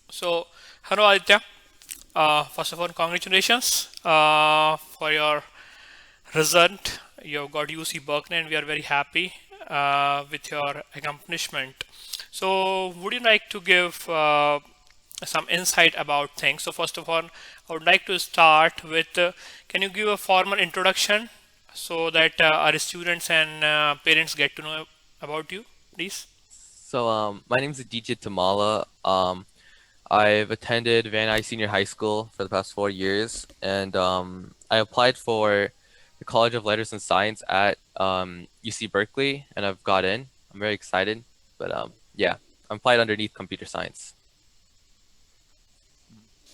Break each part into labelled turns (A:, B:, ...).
A: So, hello Aditya. First of all, congratulations for your result. You got UC Berkeley, and we are very happy with your accomplishment. So, would you like to give some insight about things? So, first of all, I would like to start with can you give a formal introduction so that our students and parents get to know about you, please?
B: My name is DJ Tamala. I've attended Van Nuys Senior High School for the past 4 years, and I applied for the College of Letters and Science at UC Berkeley, and I've got in. I'm very excited, but yeah, I'm applied underneath computer science.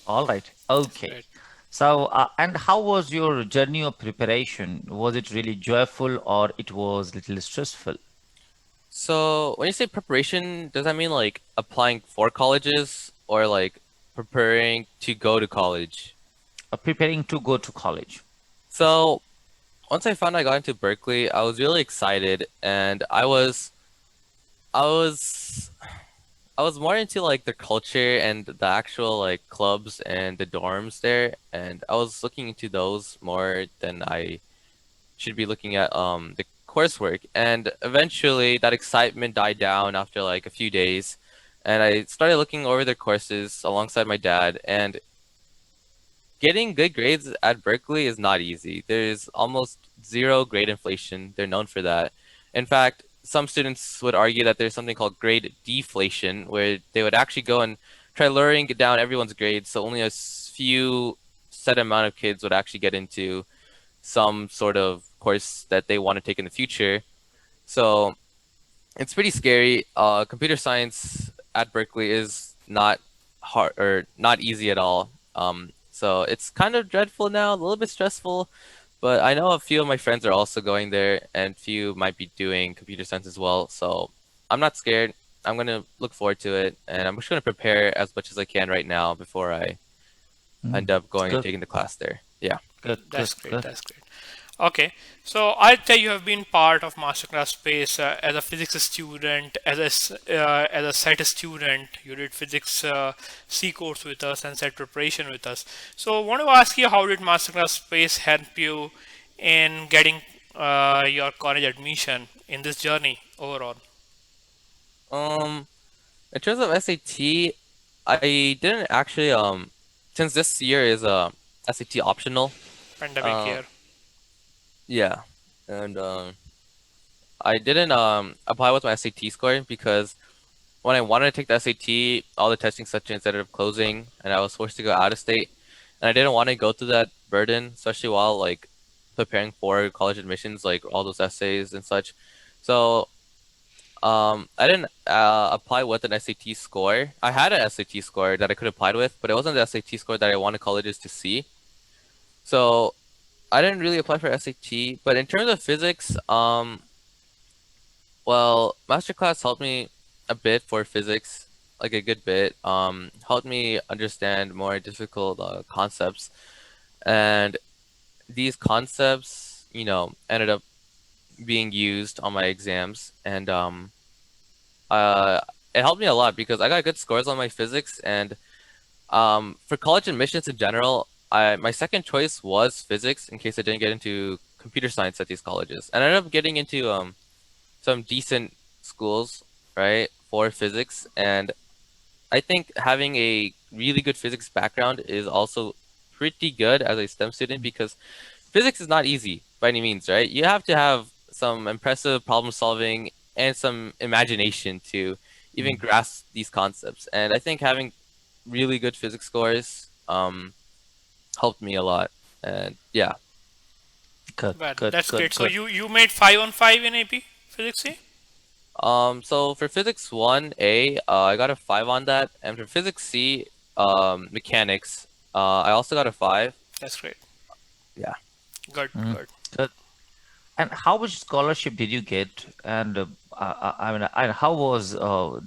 C: All right.
A: That's
C: Okay.
A: great.
C: So, and how was your journey of preparation? Was it really joyful or it was little stressful?
B: So when you say preparation, does that mean like applying for colleges or like preparing to go to college?
C: Preparing to go to college.
B: So once I found I got into Berkeley, I was really excited, and I was I was more into like the culture and the actual like clubs and the dorms there, and I was looking into those more than I should be looking at the coursework. And eventually that excitement died down after like a few days, and I started looking over the courses alongside my dad, and getting good grades at Berkeley is not easy. There's almost zero grade inflation. They're known for that. In fact, some students would argue that there's something called grade deflation, where they would actually go and try lowering down everyone's grades, so only a few set amount of kids would actually get into some sort of course that they want to take in the future. So it's pretty scary. Computer science at Berkeley is not hard or not easy at all. So it's kind of dreadful now, a little bit stressful, but I know a few of my friends are also going there, and few might be doing computer science as well. So I'm not scared. I'm gonna look forward to it, and I'm just gonna prepare as much as I can right now before I
C: Mm.
B: end up going and
C: Good,
B: taking the class there. Yeah.
C: good, good,
A: That's great.
C: good.
A: That's great. Okay, so I tell you have been part of Masterclass Space as a physics student, as a set student. You did physics C course with us and set preparation with us. So I want to ask you, how did Masterclass Space help you in getting your college admission in this journey overall?
B: Um, in terms of SAT, I didn't actually since this year is SAT optional.
A: Pandemic
B: Uh,
A: year.
B: yeah, and I didn't apply with my SAT score because when I wanted to take the SAT, all the testing sections ended up closing, and I was forced to go out of state, and I didn't want to go through that burden, especially while like preparing for college admissions, like all those essays and such. So I didn't apply with an SAT score. I had an SAT score that I could apply with, but it wasn't the SAT score that I wanted colleges to see. So I didn't really apply for SAT. But in terms of physics, well, Masterclass helped me a bit for physics, like a good bit. Helped me understand more difficult concepts, and these concepts, ended up being used on my exams, and uh, it helped me a lot because I got good scores on my physics, and for college admissions in general, my second choice was physics in case I didn't get into computer science at these colleges. And I ended up getting into some decent schools, right, for physics. And I think having a really good physics background is also pretty good as a STEM student because physics is not easy by any means, right? You have to have some impressive problem solving and some imagination to even
C: Mm.
B: grasp these concepts. And I think having really good physics scores helped me a lot. And yeah.
C: Good,
A: But
C: good,
A: that's
C: good,
A: great. So
C: good.
A: you made 5 on 5 in AP Physics C?
B: So for physics 1A, I got a 5 on that, and for physics C, mechanics, I also got a 5.
A: That's great.
B: Yeah.
A: Good,
C: Mm.
A: good.
C: Good. And how much scholarship did you get? And I mean, and how was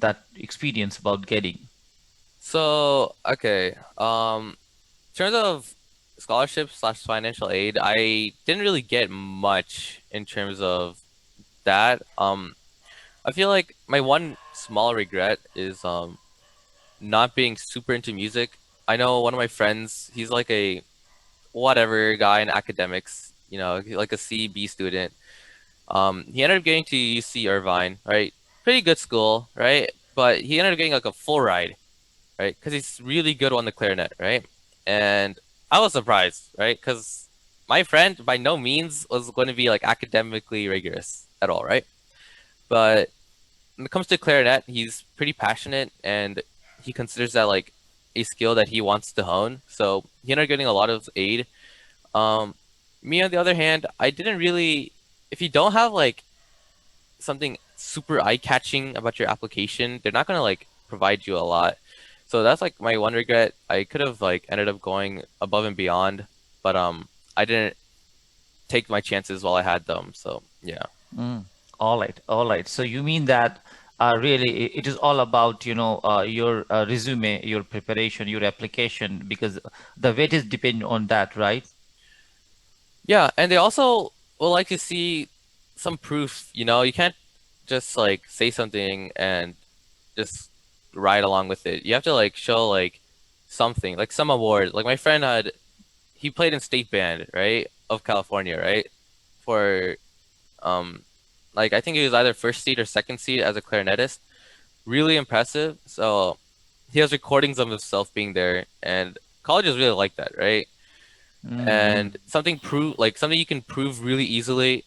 C: that experience about getting?
B: So okay, in terms of scholarship slash financial aid, I didn't really get much in terms of that. I feel like my one small regret is not being super into music. I know one of my friends, he's like a whatever guy in academics, like a CB student. He ended up getting to UC Irvine, right? Pretty good school, right? But he ended up getting like a full ride, right? Because he's really good on the clarinet, right? And I was surprised, right? Because my friend by no means was going to be like academically rigorous at all, right? But when it comes to clarinet, he's pretty passionate and he considers that like a skill that he wants to hone. So he ended up getting a lot of aid. Um, Me on the other hand, I didn't really. If you don't have like something super eye-catching about your application, they're not gonna like provide you a lot. So that's like my one regret. I could have like ended up going above and beyond, but I didn't take my chances while I had them. So yeah.
C: Mm. All right, all right. So you mean that really it is all about, your resume, your preparation, your application, because the weight is dependent on that, right?
B: Yeah, and they also will like to see some proof, you can't just like say something and just ride along with it. You have to like show like something, like some award. Like my friend he played in state band, right, of California, right? For um like I think he was either first seed or second seed as a clarinetist. Really impressive. So he has recordings of himself being there and colleges really like that, right?
C: Mm-hmm.
B: And something you can prove really easily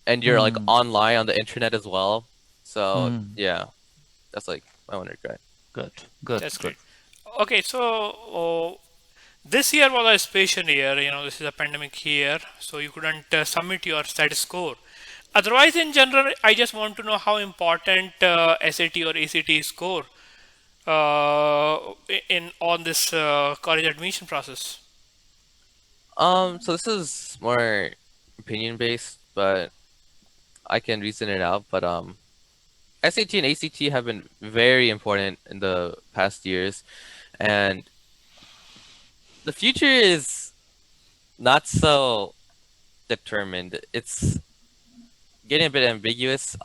B: and you're like
C: Mm-hmm.
B: online on the internet as well. So
C: Mm-hmm.
B: yeah, that's like my one regret.
C: Good, good,
A: That's
C: good.
A: great. Okay, so this year was a special year. This is a pandemic year, so you couldn't submit your stat score. Otherwise, in general, I just want to know how important SAT or ACT score in on this college admission process.
B: So this is more opinion based, but I can reason it out. But SAT and ACT have been very important in the past years, and the future is not so determined. It's getting a bit ambiguous.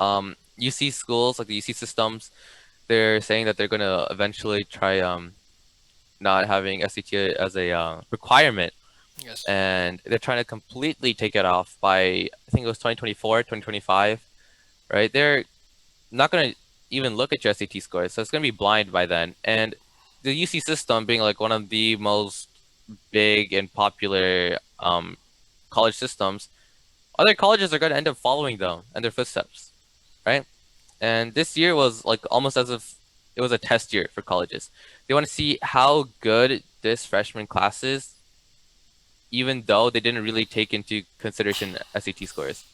B: UC schools like the UC systems, they're saying that they're gonna eventually try not having SAT as a requirement,
A: Yes.
B: and they're trying to completely take it off by I think it was 2024, 2025, right? They're not going to even look at your SAT scores, so it's going to be blind by then. And the UC system being like one of the most big and popular college systems, other colleges are going to end up following them and their footsteps, right? And this year was like almost as if it was a test year for colleges. They want to see how good this freshman class is, even though they didn't really take into consideration SAT scores.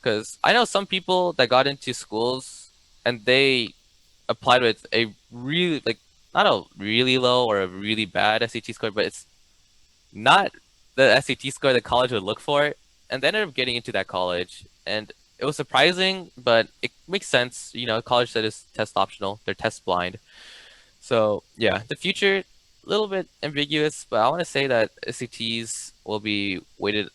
B: Because I know some people that got into schools and they applied with a really like not a really low or a really bad SAT score, but it's not the SAT score the college would look for, and they ended up getting into that college. And it was surprising, but it makes sense. College said it's test optional; they're test blind. So yeah, the future a little bit ambiguous, but I want to say that SATs will be weighted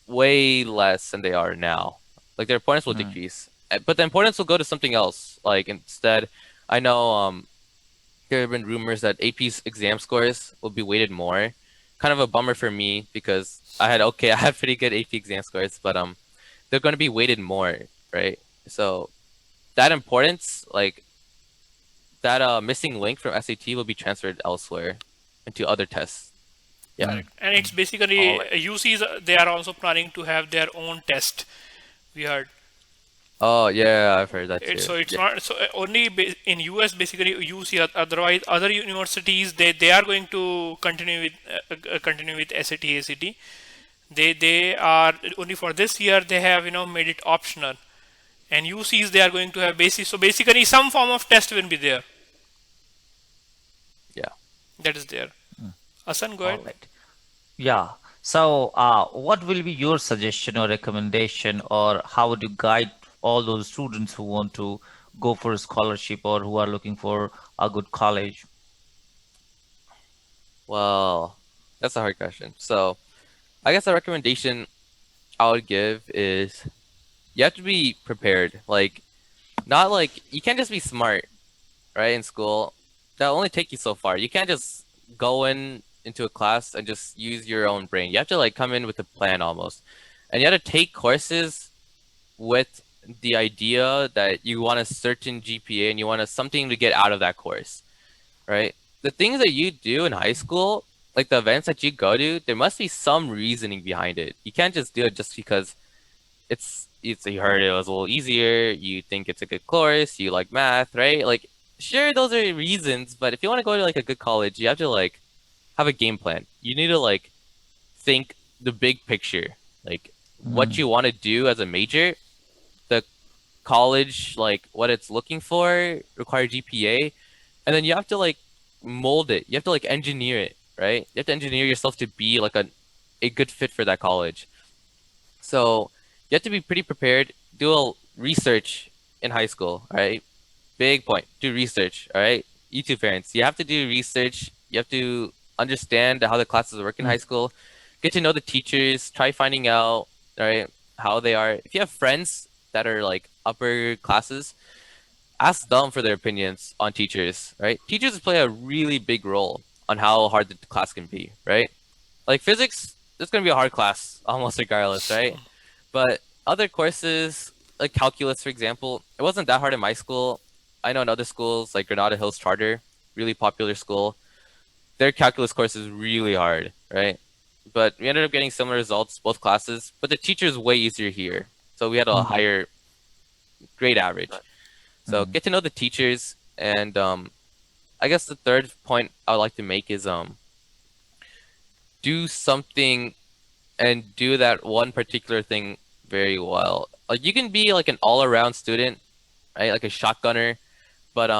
B: way less than they are now. Like their importance will
C: Mm.
B: decrease, but the importance will go to something else. Like instead, I know there have been rumors that AP's exam scores will be weighted more. Kind of a bummer for me because I had pretty good AP exam scores, but they're going to be weighted more, right? So that importance, like that missing link from SAT, will be transferred elsewhere into other tests. Yeah.
C: Mm.
A: Correct. And it's
C: All
A: basically
C: right.
A: UCs. They are also planning to have their own test. We heard.
B: Oh yeah, I've heard that too.
A: So it's
B: Yeah.
A: not so only in US basically you see otherwise other universities they are going to continue with SAT ACT. They are only for this year they have made it optional, and UCs they are going to have basic, so basically some form of test will be there,
B: Yeah.
A: that is there. Asan, go
C: All
A: ahead.
C: right. Yeah. So, what will be your suggestion or recommendation, or how would you guide all those students who want to go for a scholarship or who are looking for a good college?
B: Well, that's a hard question. So I guess the recommendation I would give is you have to be prepared. Like, not like you can't just be smart, right, in school. that'll only take you so far. You can't just go into a class and just use your own brain. You have to like come in with a plan almost. And you have to take courses with the idea that you want a certain GPA and you want something to get out of that course, right? The things that you do in high school, like the events that you go to, there must be some reasoning behind it. You can't just do it just because it's you heard it was a little easier, you think it's a good course, you like math, right? Like sure those are reasons, but if you want to go to like a good college, you have to like have a game plan. You need to like think the big picture, like what
C: Mm,
B: you want to do as a major, the college, like what it's looking for, required GPA, and then you have to like mold it. You have to like engineer it, right? You have to engineer yourself to be like a good fit for that college. So you have to be pretty prepared. Do a research in high school, all right? Big point. Do research, all right? You two parents, you have to do research. You have to understand how the classes work in
C: mm,
B: high school. Get to know the teachers. Try finding out, all right, how they are. If you have friends that are like upper classes, ask them for their opinions on teachers, right? Teachers play a really big role on how hard the class can be, right? Like physics, it's gonna be a hard class almost regardless, right? But other courses, like calculus, for example, it wasn't that hard in my school. I know in other schools, like Granada Hills Charter, really popular school, their calculus course is really hard, right? But we ended up getting similar results, both classes, but the teacher's way easier here. So we had a
C: mm,
B: higher grade average. So
C: mm,
B: get to know the teachers, and I guess the third point I would like to make is do something and do that one particular thing very well. Like you can be like an all-around student, right? Like a shotgunner, but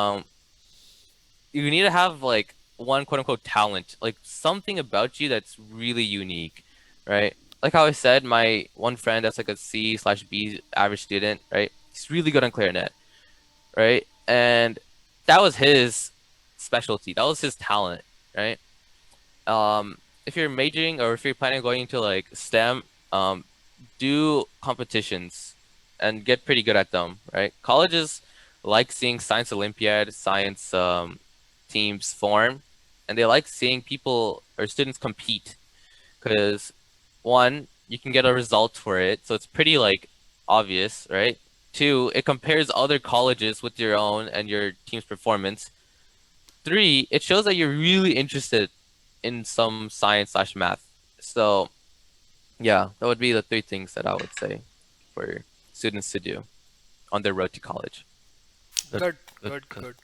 B: you need to have like one quote unquote talent, like something about you that's really unique, right? Like how I said, my one friend that's like a C/B average student, right? He's really good on clarinet, right? And that was his specialty. That was his talent, right? If you're majoring or if you're planning on going into like STEM, um, do competitions and get pretty good at them, right? Colleges like seeing science Olympiad, science teams form, and they like seeing people or students compete because one, you can get a result for it, so it's pretty like obvious, right? Two, it compares other colleges with your own and your team's performance. Three, it shows that you're really interested in some science/math. So yeah, that would be the three things that I would say for students to do on their road to college.
C: good,
A: Good,
C: good,
A: good,
C: good.
A: good.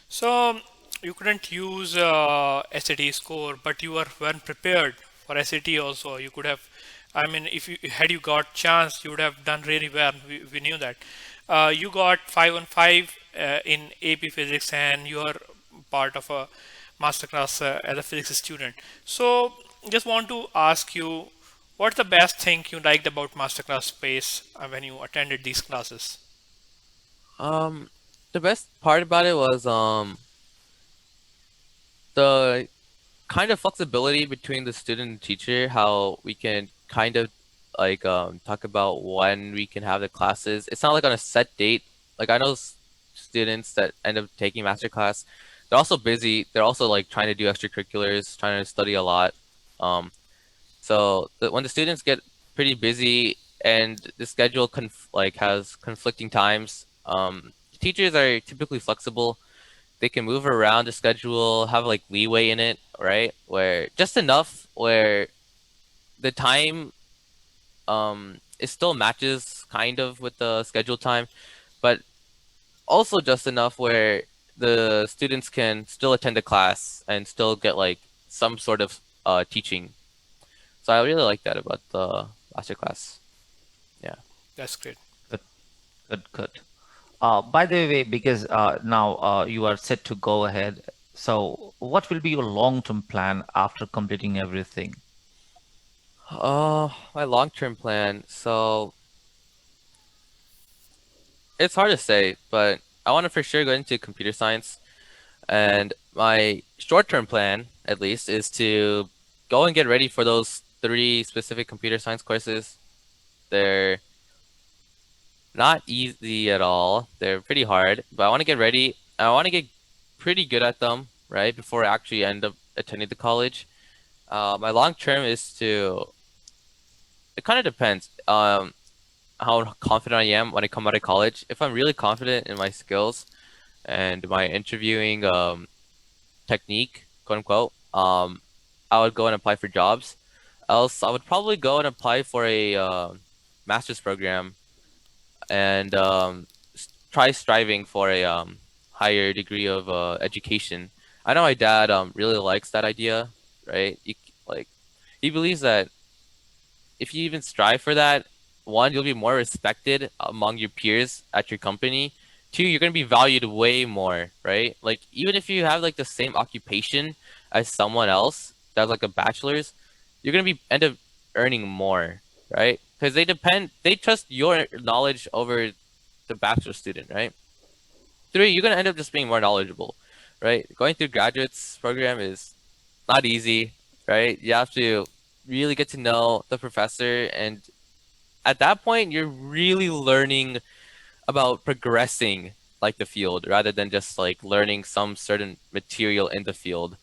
A: So you couldn't use SAT score, but you were well prepared for SAT also. You could have, I mean, if you had you got chance, you would have done really well. We knew that. You got 5 on 5 in AP Physics, and you are part of a masterclass as a physics student. So just want to ask you, what's the best thing you liked about Masterclass Space when you attended these classes?
B: Um, the best part about it was the kind of flexibility between the student and teacher, how we can kind of like talk about when we can have the classes. It's not like on a set date. Like I know students that end up taking master class, they're also busy. They're also like trying to do extracurriculars, trying to study a lot. Um, when the students get pretty busy and the schedule like has conflicting times, teachers are typically flexible. They can move around the schedule, have like leeway in it, right? Where just enough where the time it still matches kind of with the schedule time, but also just enough where the students can still attend the class and still get like some sort of teaching. So I really like that about the master class. Yeah.
A: That's great.
C: Good, good, good. By the way, because now you are set to go ahead, so what will be your long-term plan after completing everything?
B: My long-term plan. So it's hard to say, but I want to for sure go into computer science. And my short-term plan, at least, is to go and get ready for those three specific computer science courses. They're not easy at all. They're pretty hard, but I want to get ready. I want to get pretty good at them. right? Before I actually end up attending the college. My long term is to. It kind of depends. How confident I am when I come out of college. If I'm really confident in my skills and my interviewing technique, quote unquote, I would go and apply for jobs. Else, I would probably go and apply for a master's program and try striving for a higher degree of education. I know my dad really likes that idea, right? Like he believes that if you even strive for that, one, you'll be more respected among your peers at your company. Two, you're gonna be valued way more, right? Like even if you have like the same occupation as someone else that's like a bachelor's, you're gonna be end up earning more, right? Because they trust your knowledge over the bachelor student, right? Three, you're gonna end up just being more knowledgeable, right? Going through graduates program is not easy, right? You have to really get to know the professor, and at that point, you're really learning about progressing like the field rather than just like learning some certain material in the field,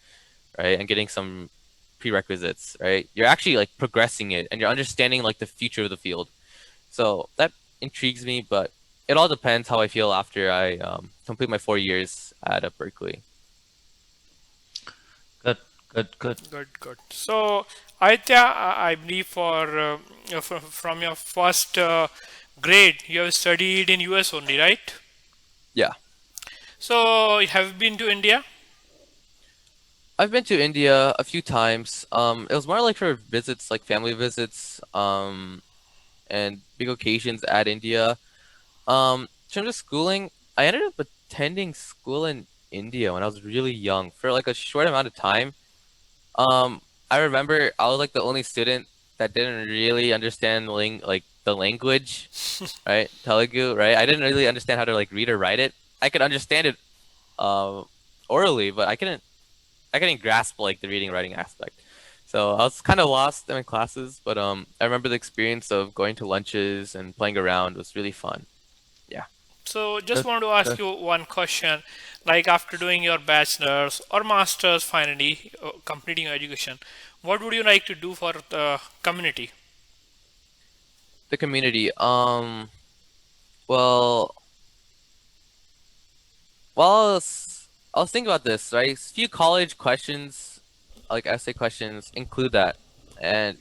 B: right? And getting some prerequisites, right? You're actually like progressing it and you're understanding like the future of the field. So that intrigues me, but it all depends how I feel after I complete my 4 years at Berkeley.
C: Good, good, good.
A: Good, good. So, Aditya, I believe from your first grade, you have studied in US only, right?
B: Yeah.
A: So, have you been to India?
B: I've been to India a few times. It was more like for visits, like family visits, and big occasions at India. In terms of schooling, I ended up attending school in India when I was really young for like a short amount of time. Um, I remember I was like the only student that didn't really understand like the language, right? Telugu, right? I didn't really understand how to like read or write it. I could understand it uh, orally, but I couldn't grasp like the reading and writing aspect. So I was kind of lost in my classes, but I remember the experience of going to lunches and playing around was really fun. Yeah.
A: So, just
B: Good.
A: want to ask
B: Good.
A: you one question. Like after doing your bachelor's or master's, finally completing your education, what would you like to do for the community?
B: The community. Well, I was thinking about this, right? A few college questions, like essay questions, include that, and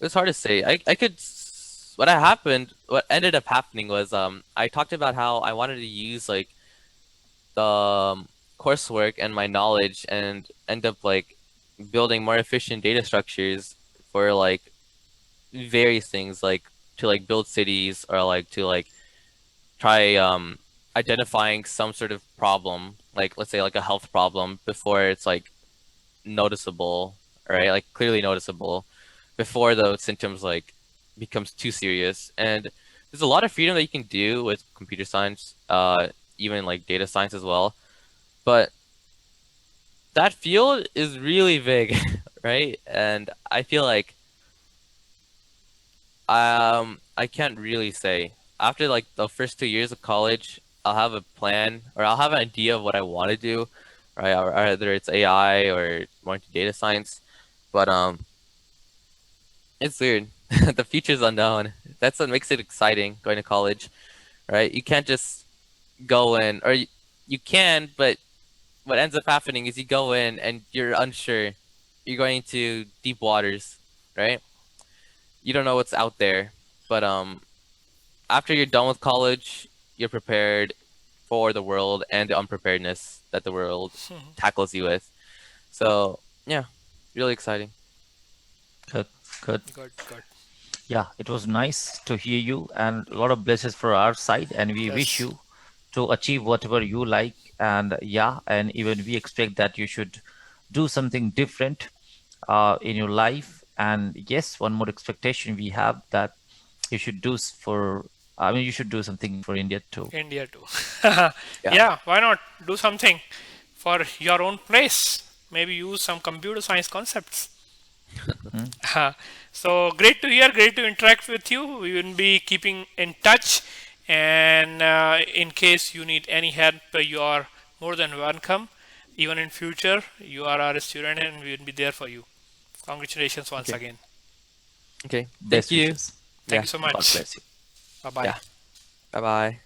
B: it's hard to say. What ended up happening was I talked about how I wanted to use like the coursework and my knowledge and end up like building more efficient data structures for like various things, like to like build cities or like to like try identifying some sort of problem, like let's say like a health problem before it's like noticeable, right? Like clearly noticeable before the symptoms like becomes too serious. And there's a lot of freedom that you can do with computer science, even like data science as well. But that field is really big, right? And I feel like I can't really say. After like the first 2 years of college, I'll have a plan or I'll have an idea of what I want to do, right? Or either it's AI or more into data science. But it's weird. The future's unknown. That's what makes it exciting going to college, right? You can't just go in, or you can, but what ends up happening is you go in and you're unsure. You're going to deep waters, right? You don't know what's out there. But after you're done with college, you're prepared for the world and the unpreparedness that the world tackles you with. So yeah, really exciting.
C: Good, good.
A: Good, good.
C: Yeah, it was nice to hear you and a lot of blessings for our side. And we wish
A: Yes.
C: you to achieve whatever you like. And yeah, and even we expect that you should do something different in your life. And yes, one more expectation we have that you should do you should do something for India too.
A: India too.
B: Yeah.
A: Yeah, why not do something for your own place? Maybe use some computer science concepts.
C: Hmm?
A: So great to hear, great to interact with you. We will be keeping in touch, and in case you need any help, you are more than welcome. even in future, you are our student and we will be there for you. Congratulations once
B: Okay.
A: again.
B: Okay. Thank
C: Best
B: you.
C: wishes.
A: Thank
B: Yeah.
A: you so
C: God
A: much.
C: bless you.
A: Bye bye.
B: Yeah. Bye bye.